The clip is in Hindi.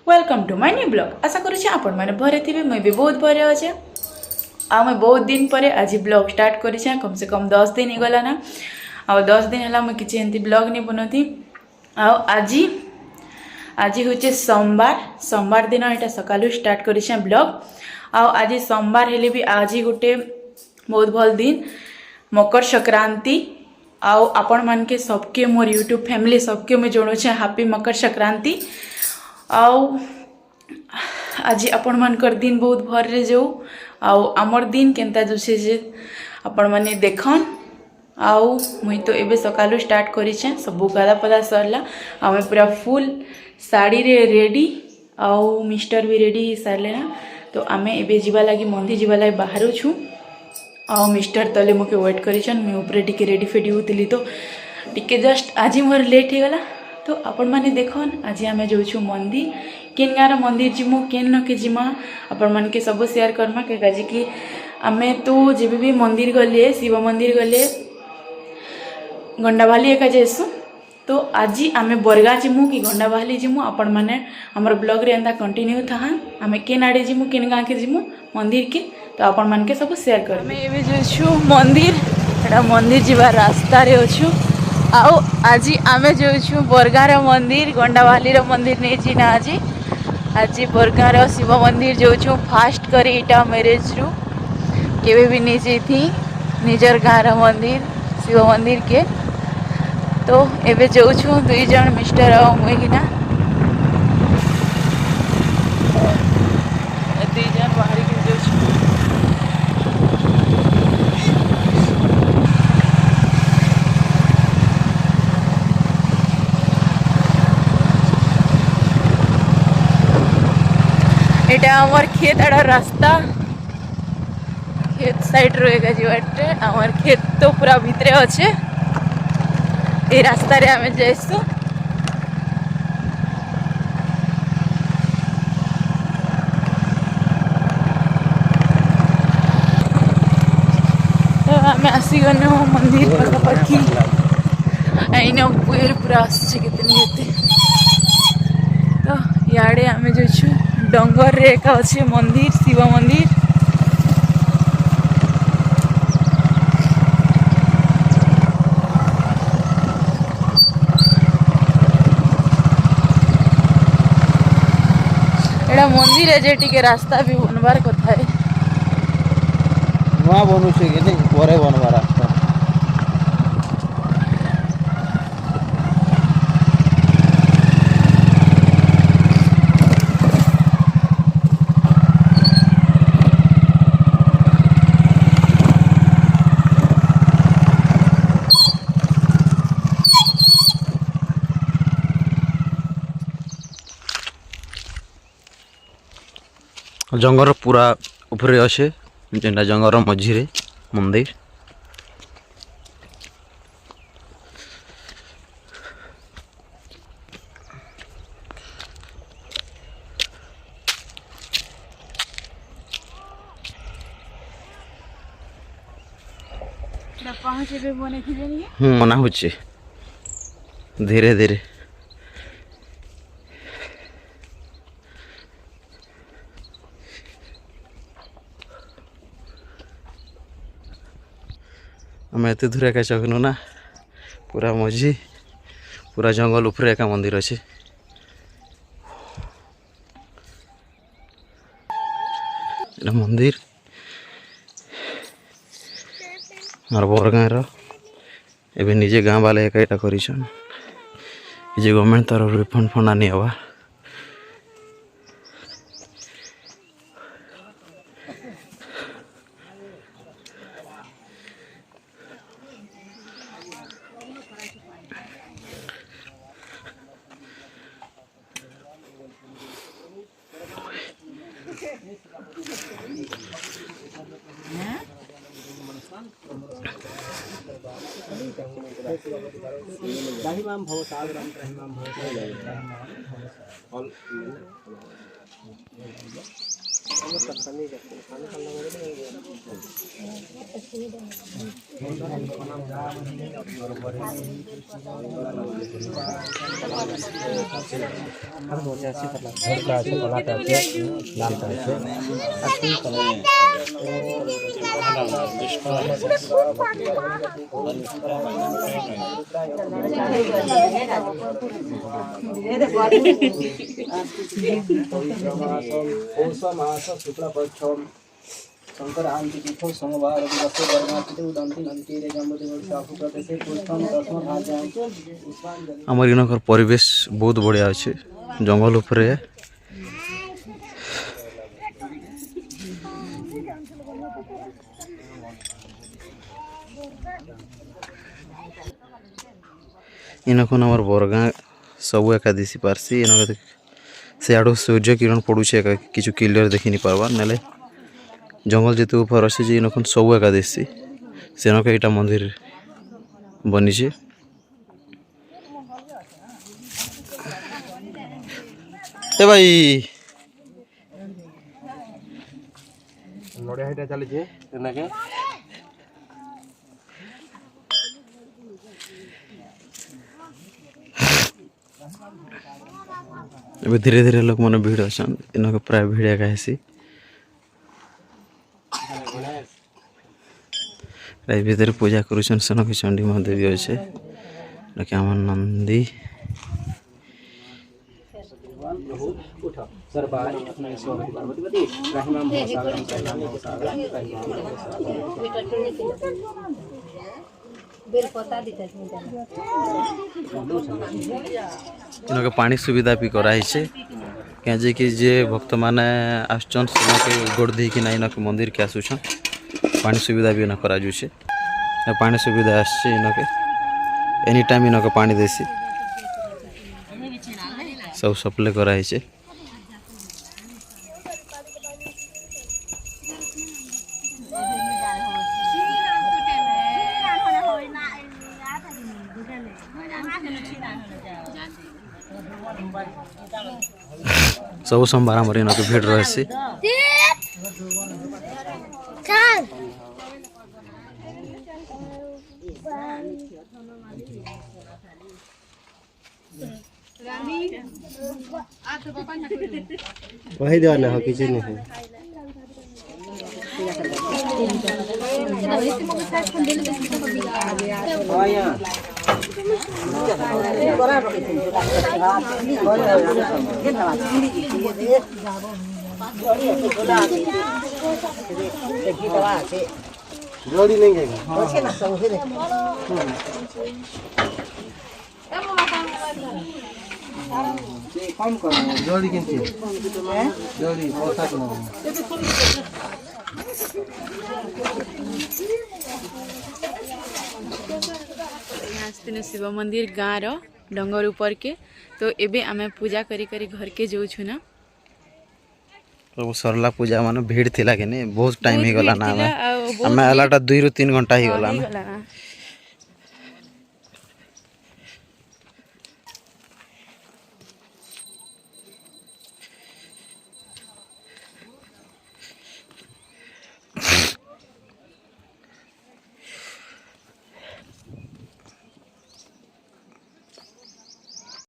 Welcome to my new blog. आशा करुच्छे आपण मैंने भरे थे मुझे भी बहुत भरे अच्छे। आ मैं बहुत दिन पर आज ब्लॉग स्टार्ट करें कम से कम 10 दिन ही गला ना। आ 10 दिन है मुझे किसी एमती ब्लॉग नहीं बनती। आज आज हूँ सोमवार दिन यहाँ सकालू स्टार्ट करें ब्लॉग। आज सोमवार हेले भी आज गोटे बहुत भल दिन मकर संक्रांति। आपण मान के सबके मोर यूट्यूब फैमिली सबके मुझे जनाऊे हैप्पी मकर संक्रांति। आज आपण मानकर दिन बहुत भर रे जाऊ आमर दिन केनता जुसे जे आपण माने देखन। मुई तो एबे सकालू स्टार्ट करिछे सब गादा पदा सरला। आमे पूरा फुल साड़ी रे रेडी मिस्टर भी रेडी ही सारले ना। तो आमे एबे जीवा लागी मंदिर जीवा लागी बाहर छु। मिस्टर तले मुके वेट करिछन मुई ऊपर टिके रेडी फेडी होतली तो टिके जस्ट आज मोर लेट ही गला। तो आपण माने देखन आज आमे जो छु मंदिर केन गार मंदिर जिमु केन न के जिमा आपण मान के सब शेयर करमा के काजी कि आमे तो जेबे भी मंदिर गले शिव मंदिर गले गंडावाली एका जेसु। तो आज आमे बरगा जिमु कि गंडावाली जिमु आपण माने हमर ब्लॉग रे एंदा कंटिन्यू था। आमे केन आडे जिमु केन गां के जिमु मंदिर के तो आपण मान के सब शेयर कर। आमे एबे जो छु मंदिर एटा मंदिर जीवा रास्ता रे अछु। आज आमे जो छु बरगार मंदिर गंडावाली रो मंदिर नहीं छी ना। आज बरगार शिव मंदिर जो छु फास्ट करी इटा मैरेज रु केवे भी नहीं जी थी निजर गाँव मंदिर शिव मंदिर के। तो एबे जो छु दुई जन मिस्टर और मुई किना दुई जन बाहर के जो छु। एटा हमार खेत आड़ा रास्ता खेत साइड रहेगा जीवाटे हमार खेत तो पूरा भितरे अच्छे ये रास्ता रे आमे जाइसु। तो आमे आसी गनो मंदिर पाखापाखि आईना पुएर पूरा आसছে कितनी हेते। तो याडे आमे जो छु डंगर रे एका अच्छे मंदिर शिव मंदिर। एड़ा मंदिर है जेटी के रास्ता भी बनवार कथा है नुआ बनू छे कि नहीं परे बनवा रास्ता। जंगल पूरा ऊपर अच्छे जेनटा जंगल मझीरे मंदिर। मना हो धीरे धीरे आम एत दूर एका चखनु ना पूरा मझी पूरा जंगल ऊपर एका मंदिर अच्छे। मंदिर मार बरगाँ एवं निजे गाँ वाले एका यहाँ कर गवर्नमेंट तरफ फंड फंड आनी हवा। राहिमाम भव सागरम राहिमाम भव शंकर आंति तीर्थो सोमवार दिवसे वर्णातिते उदंती नंतीरे जम्बुदेव शाखु प्रदेशे पुष्पम दशम भाज्यां पुष्पांजलि आमर इनकर परिवेश बहुत बढ़िया अच्छे जंगल उपरे इनकन आमर बरगाँ सब एका दिशी पार्सी इनक सियाड़ू सूर्य किरण पड़ुचे किछु क्लियर देखी नहीं पारबार नेले जंगल जिते ऊपर अच्छे जे इनकन सब एका दिशी सेनक एटा मंदिर बनी ए भाई नड़िया हेटा चली जे एनाके ए धीरे धीरे लोक मन भीड़ अछन इनके प्राय भीड़ एका हेसी राय भीतर पूजा करुछन सनक चंडी महादेवी अच्छे नके हमर नंदी उठ सरबार अपना ईश्वर पार्वतीपति रहिमाम भवसागरम रहिमाम भवसागरम रहिमाम भवसागरम बेल पता दिता इनके पानी सुविधा भी कराई छे क्या कि जे भक्त माने आसचन के गोड़ दी कि ना मंदिर के आसुछन पानी सुविधा भी करा जुछे पानी सुविधा आसছে इनके एनी टाइम इनके पानी देसी सब सप्लाई कराई छे सब सोमवार हमारे इनके भीड़ रहे वही देवाना हो किसी नहीं है जोड़ी नहीं कम करो जोड़ी किंची जोड़ी बहुत आसतीन शिव मंदिर गाँव रो डंगर ऊपर के तो एबे आमे पूजा करी करी घर के जाऊ छु ना तो सरला पूजा माने भीड़ थिला के ने बहुत टाइम ही गला ना हमें आलाटा 2 ରୁ 3 घंटा ही गला ना